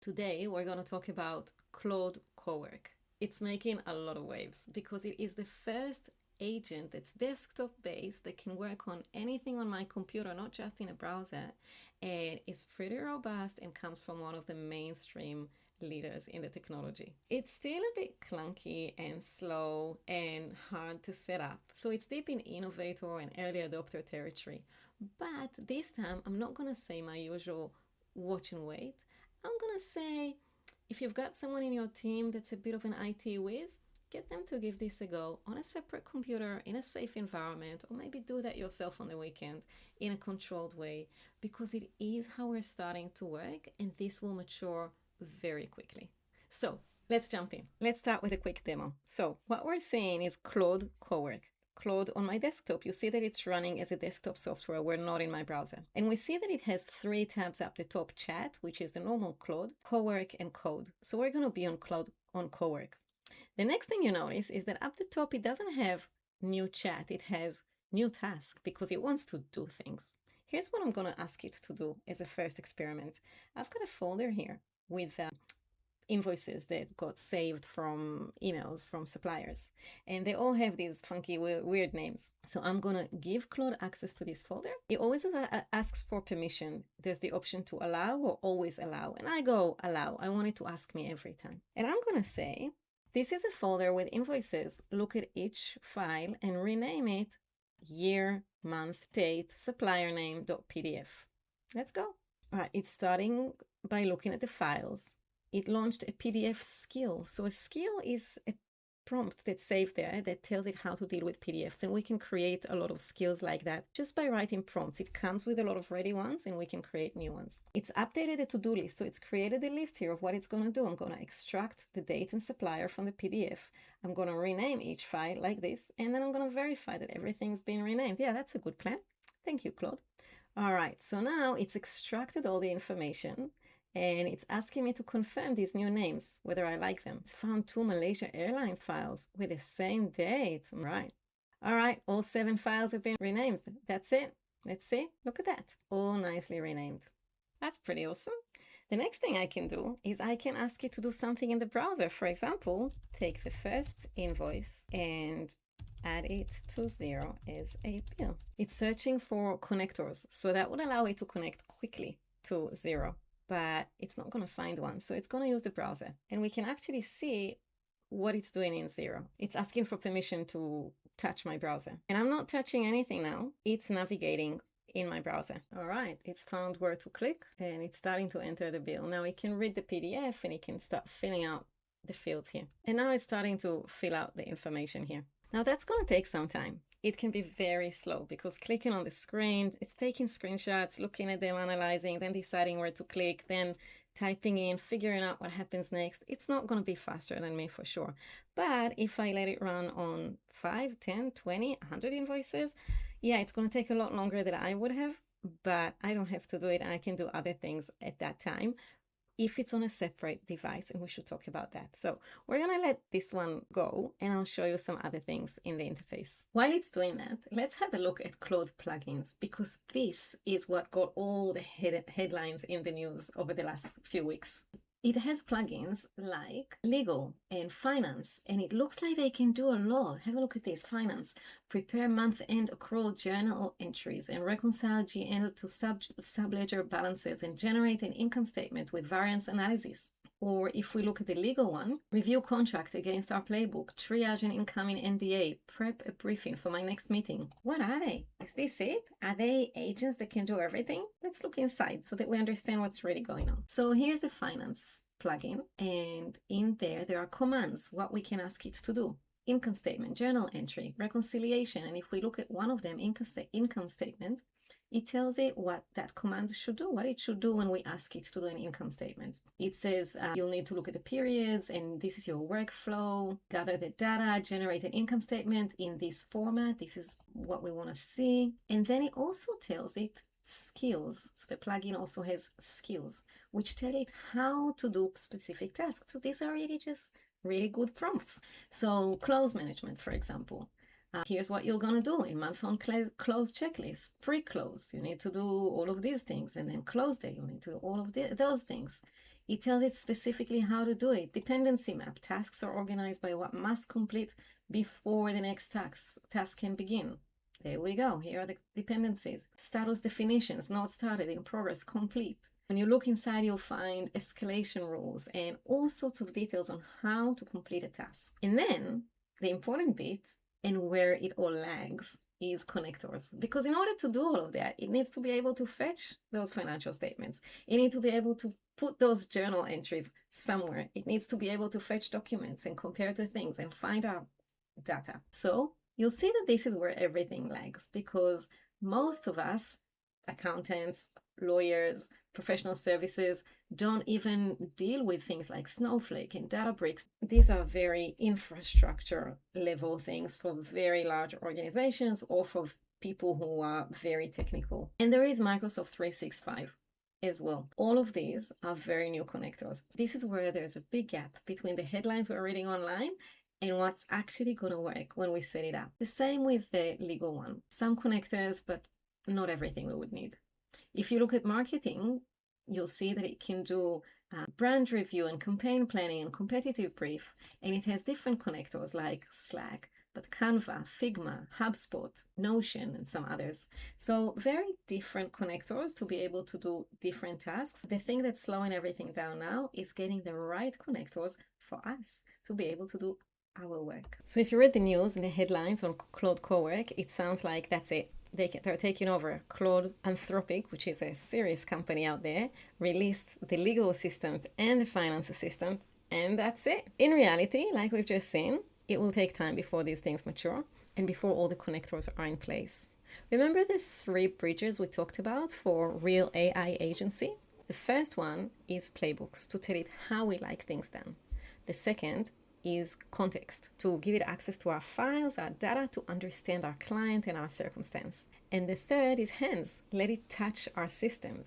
Today, we're going to talk about Claude Cowork. It's making a lot of waves because it is the first agent that's desktop based that can work on anything on my computer, not just in a browser, and is pretty robust and comes from one of the mainstream leaders in the technology. It's still a bit clunky and slow and hard to set up, so it's deep in innovator and early adopter territory. But this time, I'm not going to say my usual watch and wait. I'm going to say if you've got someone in your team that's a bit of an IT whiz, get them to give this a go on a separate computer in a safe environment, or maybe do that yourself on the weekend in a controlled way, because it is how we're starting to work and this will mature very quickly. So let's jump in. Let's start with a quick demo. So what we're seeing is Claude Cowork. Claude on my desktop, you see that it's running as a desktop software. We're not in my browser. And we see that it has 3 tabs up the top: chat, which is the normal Claude, Cowork, and code. So we're going to be on Cowork. The next thing you notice is that up the top, it doesn't have new chat. It has new task because it wants to do things. Here's what I'm going to ask it to do as a first experiment. I've got a folder here with invoices that got saved from emails from suppliers, and they all have these funky weird names. So I'm gonna give Claude access to this folder. It always asks for permission. There's the option to allow or always allow, and I go allow. I want it to ask me every time, and I'm gonna say this is a folder with invoices. Look at each file and rename it year, month, date, supplier name.pdf. Let's go. All right, it's starting by looking at the files. It launched a PDF skill. So a skill is a prompt that's saved there that tells it how to deal with PDFs. And we can create a lot of skills like that just by writing prompts. It comes with a lot of ready ones and we can create new ones. It's updated the to-do list. So it's created a list here of what it's going to do. I'm going to extract the date and supplier from the PDF. I'm going to rename each file like this. And then I'm going to verify that everything's been renamed. Yeah, that's a good plan. Thank you, Claude. All right, so now it's extracted all the information and it's asking me to confirm these new names, whether I like them. It's found 2 Malaysia Airlines files with the same date. Right. All right, all 7 files have been renamed. That's it. Let's see. Look at that. All nicely renamed. That's pretty awesome. The next thing I can do is I can ask it to do something in the browser. For example, take the first invoice and add it to Xero as a bill. It's searching for connectors, so that would allow it to connect quickly to Xero, but it's not going to find one. So it's going to use the browser, and we can actually see what it's doing in Xero. It's asking for permission to touch my browser, and I'm not touching anything now. It's navigating in my browser. All right, it's found where to click, and it's starting to enter the bill. Now it can read the PDF, and it can start filling out the fields here. And now it's starting to fill out the information here. Now that's going to take some time. It can be very slow because clicking on the screen, it's taking screenshots, looking at them, analyzing, then deciding where to click, then typing in, figuring out what happens next. It's not going to be faster than me for sure. But if I let it run on 5, 10, 20, 100 invoices, yeah, it's going to take a lot longer than I would have, but I don't have to do it and I can do other things at that time if it's on a separate device, and we should talk about that. So we're going to let this one go, and I'll show you some other things in the interface. While it's doing that, let's have a look at Claude Plugins, because this is what got all the headlines in the news over the last few weeks. It has plugins like legal and finance, and it looks like they can do a lot. Have a look at this. Finance: prepare month-end accrual journal entries and reconcile GL to subledger balances and generate an income statement with variance analysis. Or if we look at the legal one, review contract against our playbook, triage an incoming NDA, prep a briefing for my next meeting. What are they? Is this it? Are they agents that can do everything? Let's look inside so that we understand what's really going on. So here's the finance plugin, and in there are commands, what we can ask it to do. Income statement, journal entry, reconciliation, and if we look at one of them, income statement, it tells it what that command should do, what it should do when we ask it to do an income statement. It says you'll need to look at the periods, and this is your workflow, gather the data, generate an income statement in this format. This is what we want to see. And then it also tells it skills. So the plugin also has skills, which tell it how to do specific tasks. So these are really just really good prompts. So close management, for example. Here's what you're going to do in month-on close checklist. Pre-close, you need to do all of these things. And then close day, you need to do all of those things. It tells it specifically how to do it. Dependency map. Tasks are organized by what must complete before the next task can begin. There we go. Here are the dependencies. Status definitions, not started, in progress, complete. When you look inside, you'll find escalation rules and all sorts of details on how to complete a task. And then the important bit, and where it all lags, is connectors. Because in order to do all of that, it needs to be able to fetch those financial statements. It needs to be able to put those journal entries somewhere. It needs to be able to fetch documents and compare to things and find out data. So you'll see that this is where everything lags, because most of us, accountants, lawyers, professional services, don't even deal with things like Snowflake and Databricks. These are very infrastructure level things for very large organizations or for people who are very technical. And there is Microsoft 365 as well. All of these are very new connectors. This is where there's a big gap between the headlines we're reading online and what's actually going to work when we set it up. The same with the legal one. Some connectors, but not everything we would need. If you look at marketing, you'll see that it can do brand review and campaign planning and competitive brief, and it has different connectors like Slack, but Canva, Figma, HubSpot, Notion, and some others. So very different connectors to be able to do different tasks. The thing that's slowing everything down now is getting the right connectors for us to be able to do our work. So if you read the news and the headlines on Claude Cowork, it sounds like that's it. They're taking over. Claude Anthropic, which is a serious company out there, released the legal assistant and the finance assistant, and that's it. In reality, like we've just seen, it will take time before these things mature and before all the connectors are in place. Remember the 3 bridges we talked about for real AI agency? The first one is Playbooks, to tell it how we like things done. The second is context, to give it access to our files, our data, to understand our client and our circumstance. And the third is hands, let it touch our systems.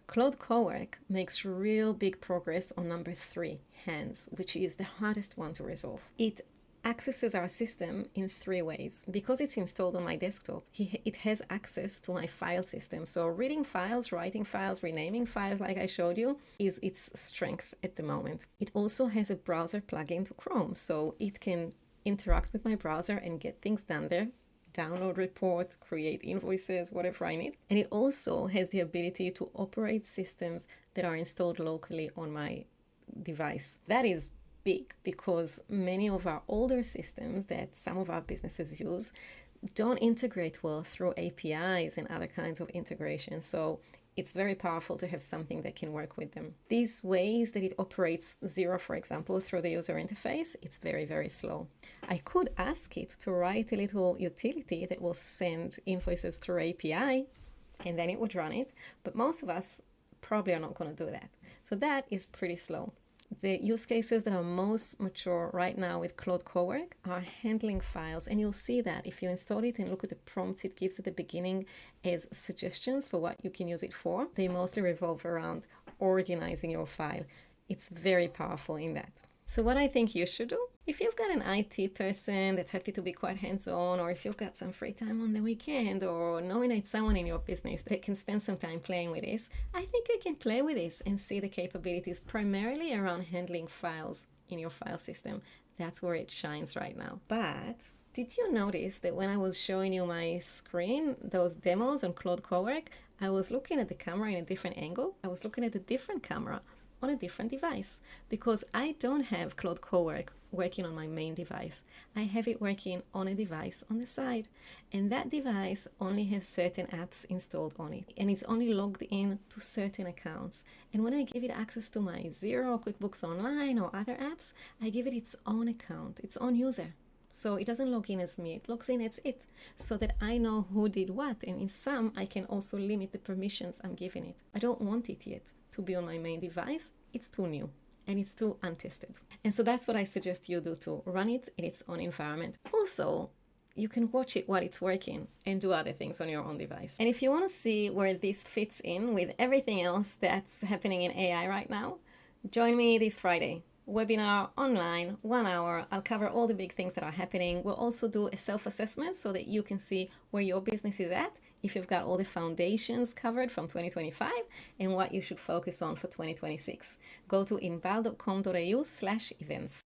Claude Cowork makes real big progress on number 3, hands, which is the hardest one to resolve. It accesses our system in 3 ways. Because it's installed on my desktop, it has access to my file system. So reading files, writing files, renaming files like I showed you is its strength at the moment. It also has a browser plugin to Chrome, so it can interact with my browser and get things done there. Download reports, create invoices, whatever I need. And it also has the ability to operate systems that are installed locally on my device. That is big because many of our older systems that some of our businesses use don't integrate well through APIs and other kinds of integration. So it's very powerful to have something that can work with them. These ways that it operates Xero, for example, through the user interface, it's very, very slow. I could ask it to write a little utility that will send invoices through API, and then it would run it. But most of us probably are not going to do that. So that is pretty slow. The use cases that are most mature right now with Claude Cowork are handling files, and you'll see that if you install it and look at the prompts it gives at the beginning as suggestions for what you can use it for. They mostly revolve around organizing your file. It's very powerful in that. So what I think you should do, if you've got an IT person that's happy to be quite hands-on, or if you've got some free time on the weekend, or nominate someone in your business that can spend some time playing with this, I think you can play with this and see the capabilities primarily around handling files in your file system. That's where it shines right now. But did you notice that when I was showing you my screen, those demos on Claude Cowork, I was looking at the camera in a different angle? I was looking at a different camera on a different device, because I don't have Claude Cowork working on my main device. I have it working on a device on the side, and that device only has certain apps installed on it, and it's only logged in to certain accounts. And when I give it access to my Xero, QuickBooks Online, or other apps, I give it its own account, its own user. So it doesn't log in as me, it logs in as it, so that I know who did what, and in some I can also limit the permissions I'm giving it. I don't want it yet to be on my main device. It's too new and it's too untested. And so that's what I suggest you do, to run it in its own environment. Also, you can watch it while it's working and do other things on your own device. And if you want to see where this fits in with everything else that's happening in AI right now, join me this Friday. webinar online, 1 hour. I'll cover all the big things that are happening. We'll also do a self-assessment so that you can see where your business is at, if you've got all the foundations covered from 2025 and what you should focus on for 2026. Go to inval.com.au/events.